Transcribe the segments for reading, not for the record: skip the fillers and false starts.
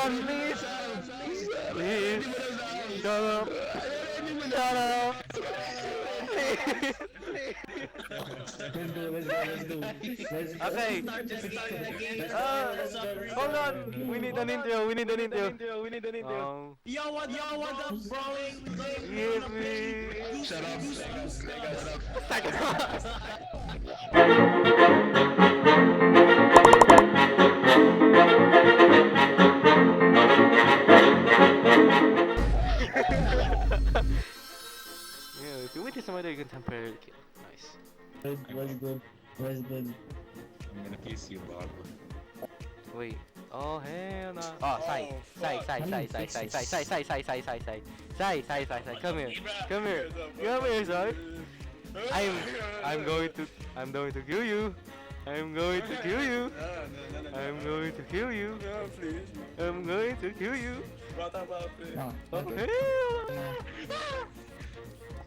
Sam, please. Please. Shut up. Shut up. Please. Okay. Hold on. We need an intro. Yo, what up, bro? Give me. Shut up. Yeah, if you wait some other contemporary kid. Nice. Was good. I'm gonna kiss you, Bob. Wait. Oh hell no. Oh, Sai. Come here, Sai. I'm going to kill you. I'm going to kill you. I'm going to kill you. Please. I'm going to kill you. What about it? No, Oh okay. hell no.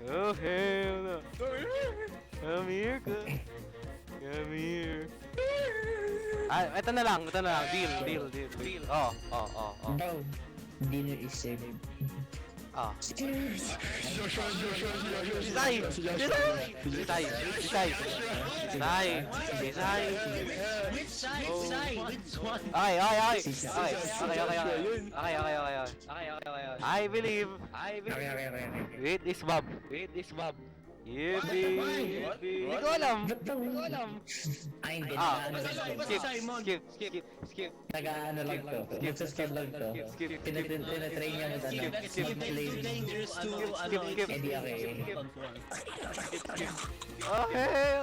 Oh hell no. Come here, come here. Ah, ito na lang. Deal. Oh. Bro, dinner is served. Ah. Cheers! Sai. Which one? Okay. I believe. Okay. Wait is Bob. Yippee. Hindi ko alam. Ay, hindi. Ah. Nag-ano Skip. Nag-ano lang to. Nagsaskip lang to. Skip. Tinatry niya mag-ano. Skip dangerous to Skip. Hindi okay.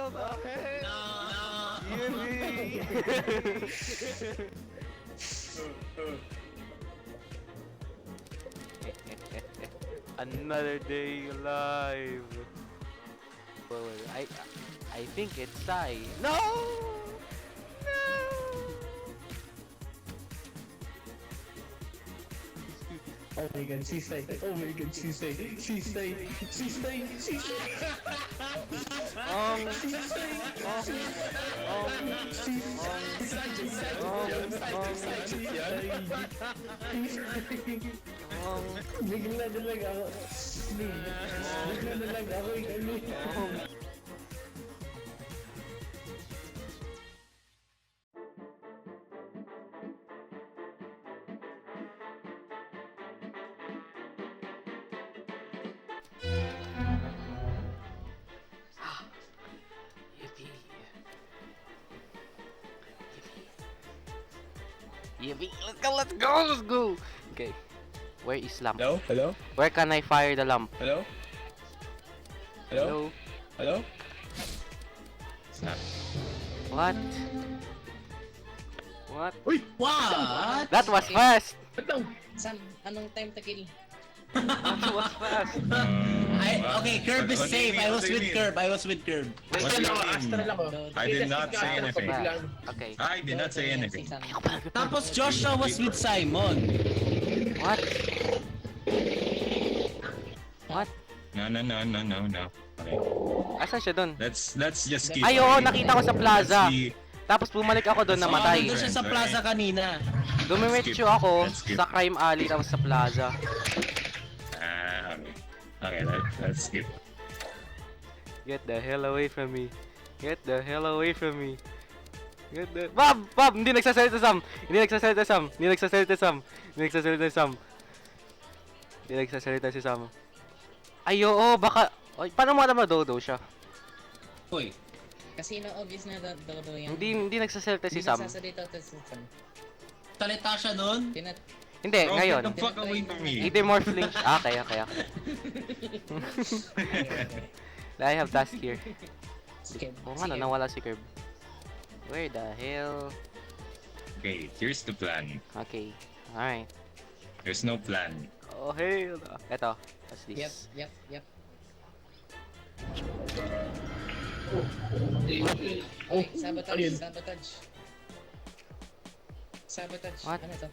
Okay. No. Yippee. Another day alive. Wait. I think it's Sai. No! Oh my god, she's safe. Bigla na lang ako. Yippee. Let's go. Okay. Where is lamp? Hello? Where can I fire the lamp? Hello? Snap. What? What? That was fast. Sam, anong time to kill? That was fast. Okay, Curb is What do you safe. mean? I What was do you with mean? Curb. What do you mean? I did not say anything. Okay. I did not say anything. Tapos Joshua was with Simon. What? What? No. Okay. Asan siya dun? Let's just keep. Ay, oo, nakita ko sa plaza. Let's see. Tapos bumalik ako doon, namatay. Nandun siya sa plaza kanina. Dumiretso ako Let's skip. sa crime alley tapos sa plaza. Okay, let's skip. Get the hell away from me. Bob! Hindi nagsasalita si Sam. Ay, oo, baka... Ay, paano mo alam na dodo siya? Uy. Kasi na-obvious na dodo yan. Hindi nagsasalita si Sam. Nagsasalita to si Sam. Talita siya nun. Hindi, Bro, ngayon. get the fuck away from me. Itemorph link. Okay. I have task here. Oo nga, nawala si Curb. Where the hell? Okay, here's the plan. Okay, alright. There's no plan. Oh, hell no. Eto, what's this? Yep. Sabotage. What? Ano to?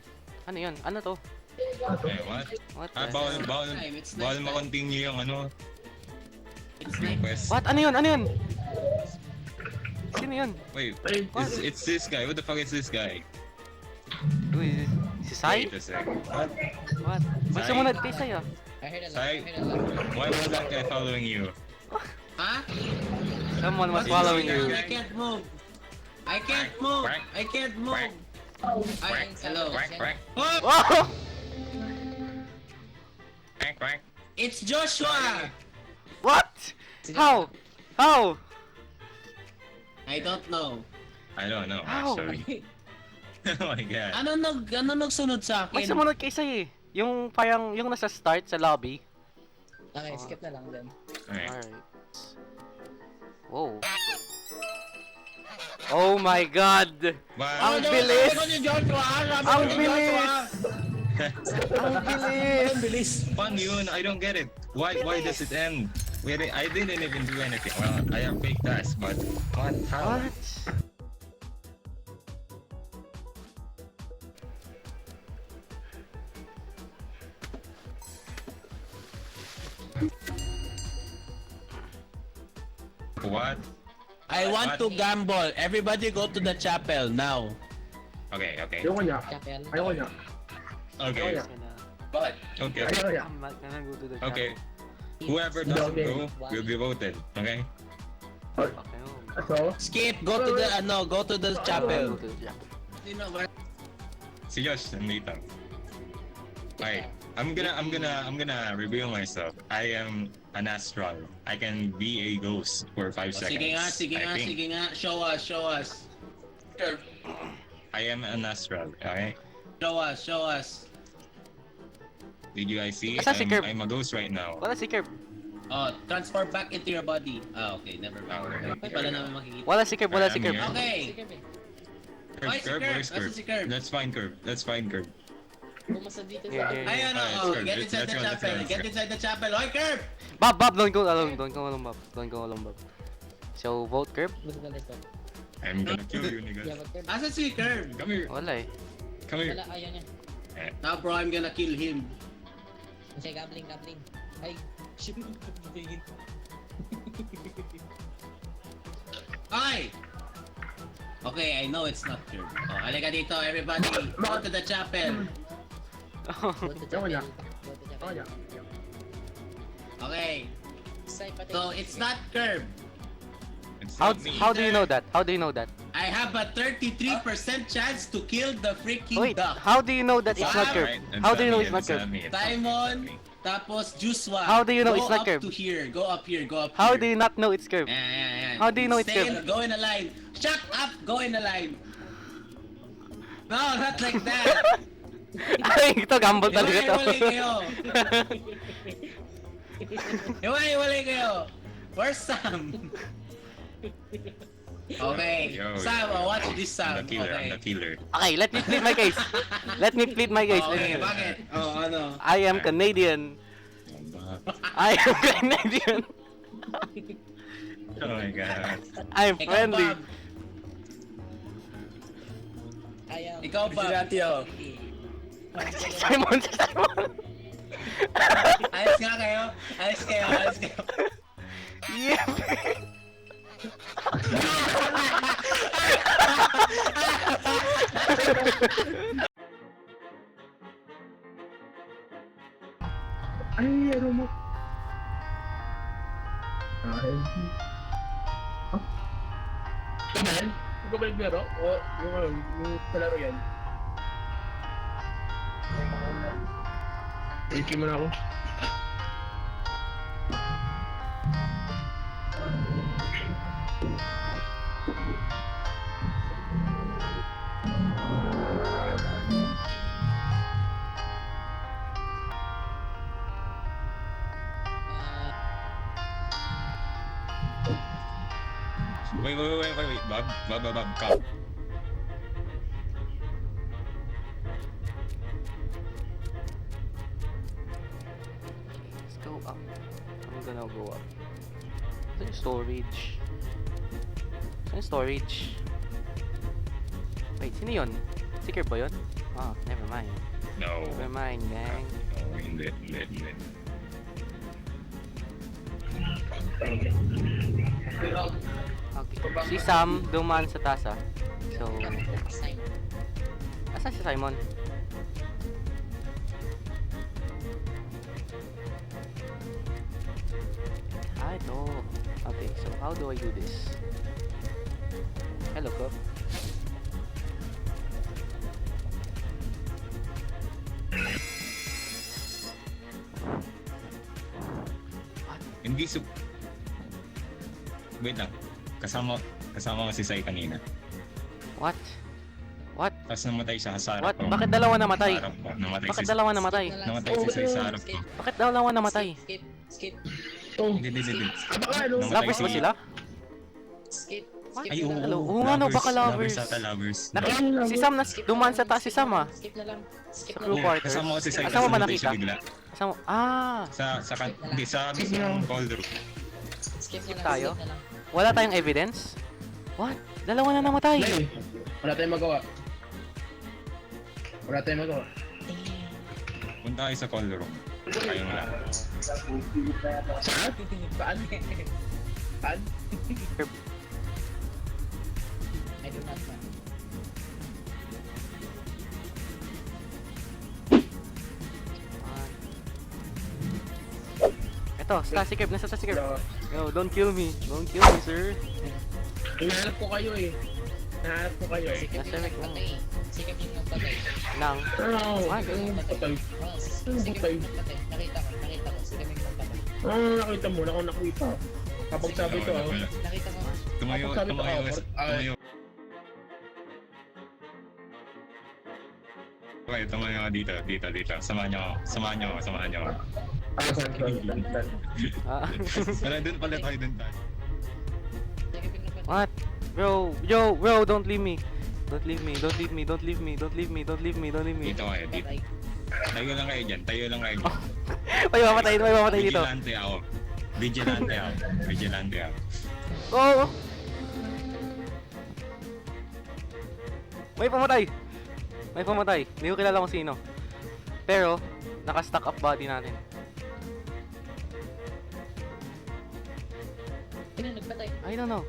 Ano yun? Ano to? Eh, what? What Ah, the bawal hell? ma-continue yung ano. It's Yung quest. What? Ano yun? Sino yun? Wait, What? it's this guy. What the fuck is this guy? Who is this? Si Sai? Wait a second. What? What? May Sai? sumunod kay Sai ah. I heard a lot. Sai? I heard a lot. Why was that guy following you? Ha? Someone was What is following going on? you. I can't move. I can't move. Quack. I can't move. Quack, Hello. quack, quack, Oh, Wow! quack, quack. it's Joshua. What? How? How? I don't know. I don't know, How? actually. Oh my god. Ano nagsunod sa May akin? sumunod kay Sai eh. Yung parang, yung nasa start sa lobby. Okay, skip na lang then. Okay. Alright. Whoa. Oh my god! Wow. Ang bilis! Ni Joshua. Ang bilis! Ang bilis! Ang bilis. Fun yun, I don't get it. Why does it end? Wait, I didn't even do anything. Well, I have fake tasks, but what? How? What? What? I want What? to gamble. Everybody go to the chapel now. Okay, okay. Ayoko niya. Chapel. Ayoko niya. Okay. Ayoko niya. But Okay. Ayoko niya. I'm not gonna go to the Okay. chapel. Whoever doesn't go will be voted. Okay? Okay. oh. So, skip. Go to the go to the Go chapel. to the chapel. Si Josh, nandito. Okay. I'm gonna reveal myself. I am an astral. I can be a ghost for 5 seconds. I think. Show us. I am an astral. Okay. Show us. Did you guys see? Asa si Curb? I'm a ghost right now. Wala si Curb. Oh, transfer back into your body. Ah, okay, never mind. Hindi pala namin makikita. Wala si Curb, wala si Curb. I'm here. Okay. Skip eh. Curb, Ay, si Curb, Curb. where's Nasa Curb? si Curb? Let's find Curb. Let's find Curb. Bumasa dito Yeah, sa... yeah, Ayun, Alright, oh, Curb. get inside Let's the go, let's chapel. go, let's Get go. inside the chapel. Oy, Curb! Bob, don't go alone, don't go alone, Bob. Don't go alone, Bob. So, vote Curb? Let's go. I'm gonna kill you, Yeah, nigga. but Curb. Asa si Curb? Come here. Wala eh. Come here. Wala, ayaw niya. Now, bro, I'm gonna kill him. Kasi gambling. Ay, shit. Ay! Okay, I know it's not Curb. Oh, halika dito, everybody. Go to the chapel. Go to Ayoko niya. chapel. Go to Ayoko chapel. niya. Okay, Sai pati. so it's not Curb. It's How, not me. how do you know that? How do you know that? I have a 33% chance to kill the freaking Wait, duck. how do you know that it's not Curb? Alright, it's How do you know me, it's not Curb? me, it's Simon, me. tapos Joshua. How do you know go it's not up Curb? to here. Go up here. How here. do you not know it's Curb? Yan. How do you know it's Stay, Curb? Go in a line. Shut up! Go in a line. No, not like that. Ay, ito, gamble talaga to. Iwalay kayo. Iwalay kayo. Where's Sam? Okay. Yo, Sam, watch this Sam. I'm the killer. Okay. I'm the killer. Okay, let me plead my case. Let me plead my case. Okay, bakit? Oh, ano? I am Canadian. I am Canadian. Oh my god. I'm Ikaw, friendly. Bob. Ayaw. Ikaw, Bob. Simon. Ayos nga kayo. Ayos kayo. Yeah. Ay, ano mo? Ay. Kamal? Huwag ka ba naglaro? O yung palaro yan? Waiting mo na ako. Wait. Bob, come. Let's go up. I'm gonna go up. Ito yung storage. Saan yung storage? Wait, sino yun? Sticker ba yun? Ah, never mind. No. Never mind, gang. No, hindi. Okay. Si Sam dumaan sa tasa. So, Simon. asan si Simon? Bakit? Oh. Okay, so how do I do this? Hello, Cup. Hindi Wait lang. Kasama ko si Sai kanina. What? What? Tapos namatay siya sa What? harap ko. Bakit dalawa namatay? Sa harap ko. Namatay Bakit si dalawa namatay? Namatay si Sai sa harap ko. Bakit dalawa namatay? Skip. Oh, Hindi. baka ano? Namatay Lovers ba si- sila? Skip. What? Ay, oo. Hello. Oo nga, no, baka lovers. Ata lovers. Si Sam, dumaan sa taas si Sam ah. Skip na lang. Skip Sa na crew lang. quarters. Kasama ko si Sai. Kasama ba namatay nakita? siya bigla. Kasama, ah, Hindi, sa cold room. Skip na lang. tayo? Skip na lang. wala tayong evidence? What? Dalawa na namatay. Hindi. Wala tayong magawa. Wala tayong magawa. Punta kayo sa cold room. Kayong lang. Saan? Saan? Saan? I do not know. Ito, Stacy Curb, nasa Stacy Curb. Wala. Yo, don't kill me. Don't kill me, sir. Hinahanap ko kayo eh. Hinahanap ko kayo eh. Sikap Nasa yung rec mo. nagpatay. Sikap yung nagpatay. Nang. Ano? Ah, Ano patay? Oh, sikap yung nagpatay. Nakita ko. Sikap yung nagpatay. Nakita mo. Nakita. Kapag sabi ko, oh. Nakita ko. Tumayo, Sabi ko, tumayo. ay. Okay, tumayo ka dito. Samahan niyo ako. Saan? Ah. Tara, dun pala tayo, dun tayo. Sikap yung nagpatay. What? Bro, don't leave me. Don't leave me. Dito kayo, dito. Patay. Tayo lang kayo dyan. May mamatay dito. Vigilante ako. Oh! May pamatay. Hindi ko kilala kung sino. Pero, naka-stack up body natin. Sino nagpatay? I don't know.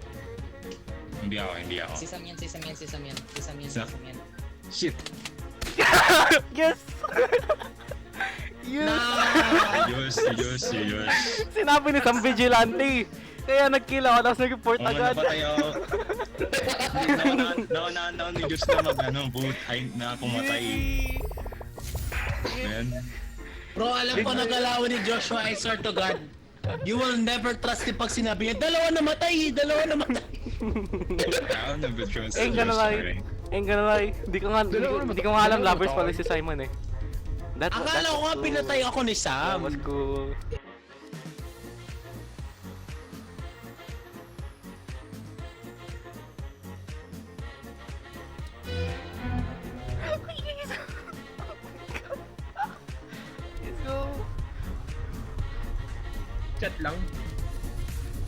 Hindi ako. Si Sam yan. Shit! Yes! Yes! Yus. Sinabi ni Sam Vigilante. Kaya nag-kill ako, tapos nag-report Oo, agad. napatay ako. Naunaan ni Diyos na na pumatay. Ayan. Bro, alam ko nagalawan ni Joshua, I swear to God. You will never trust him pag sinabi niya, dalawa namatay. Ako nag-trust si Enga na Diyos. lang. Hindi ko nga alam lovers pala si Simon eh. Akala ko nga pinatay ako ni That Sam. was cool. Let's go. Chat lang.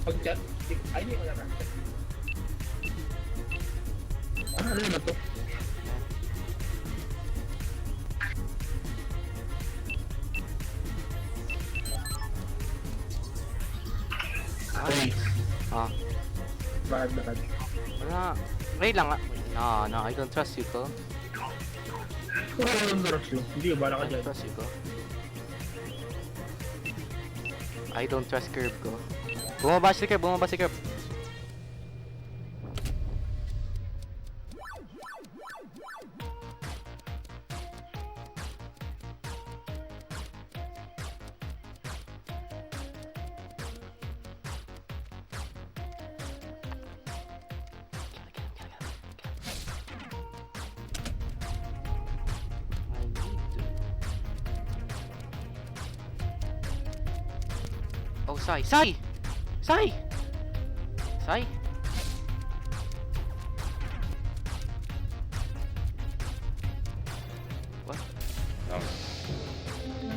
Pag chat, ay hindi ko na chat. Ano naman to? Ay, Ah, bakit? wala. Wait lang ah. No, I don't trust you, ko. Kung ano ang daras yun, hindi ba I ka dyan? don't trust you, ko. I don't trust Curb ko. Bumaba si Curb. I need to. Oh, Sai!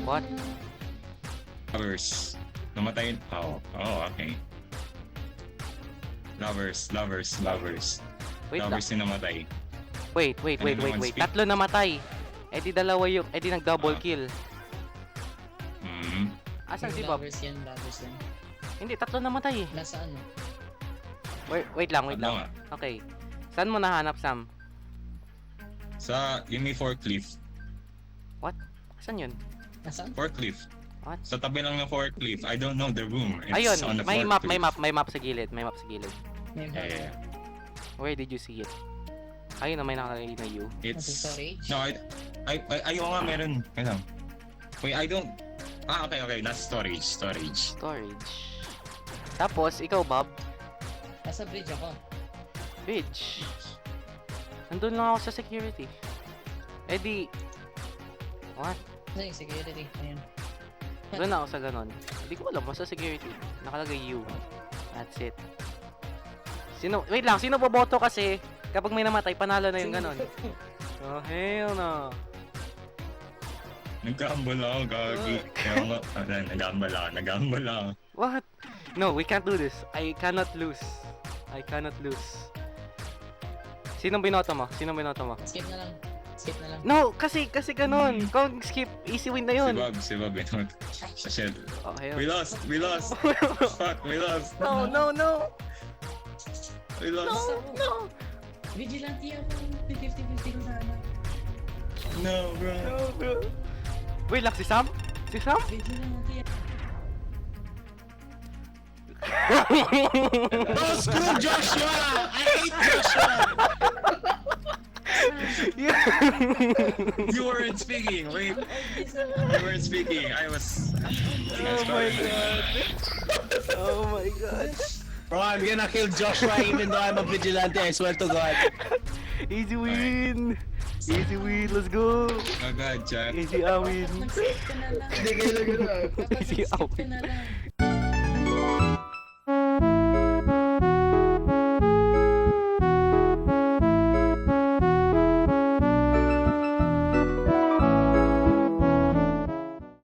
What? Lovers. Namatay. Oh, okay. Lovers. Wait lang. Lovers yung namatay. Wait. Tatlo namatay. Dalawa yung, nag-double Ah. kill. Hmm. Asan si Bob? Lovers yan. Hindi, tatlo namatay eh. Nasa ano? Wait lang. Ano nga? Okay. Saan mo nahanap, Sam? Sa, yung may forklift. What? Saan yun? Nasaan? Forklift. What? Sa tabi lang ng forklift. I don't know the room. It's Ayun, on the may forklift. map, may map sa gilid, may map sa gilid. Yeah. Where did you see it? Ayun na may nakalagay na you. Nasa It's... storage. No, ayun nga meron. Wait lang. Wait, I don't... Okay. Nasa storage. Storage. Tapos, ikaw Bob, Nasa bridge ako. Bridge. Nandun lang ako sa security. Eh di... What? Nasa yung security. Ayun. Doon ako sa ganon. Hindi ko alam, basta security. Nakalagay you. That's it. Wait lang, sino boboto kasi kapag may namatay, panalo na yung ganon. Oh, hell no. Nag-gamble ako, gagi. Kaya nga, nag-gamble ako. What? No, we can't do this. I cannot lose. Sinong binoto mo? Skip na lang. No, kasi ganon. Kung skip, easy win na yun. Si Bob, ito. Shit. Oh, hell. We lost. Fuck, we lost. No. We lost. No. Vigilante ako. 50-50 ko sana. No, bro. No, bro. Wait lang, si Sam? Vigilante ako. Oh, screw Joshua! I hate Joshua! You weren't speaking. Wait. You weren't speaking. I was... Oh my god. Bro, I'm gonna kill Joshua even though I'm a vigilante, I swear to God. Easy win. Let's go. Oh god, Jack. Easy win. Mag-skip ka na lang. Hindi kayo lang. Easy Skip ka na lang.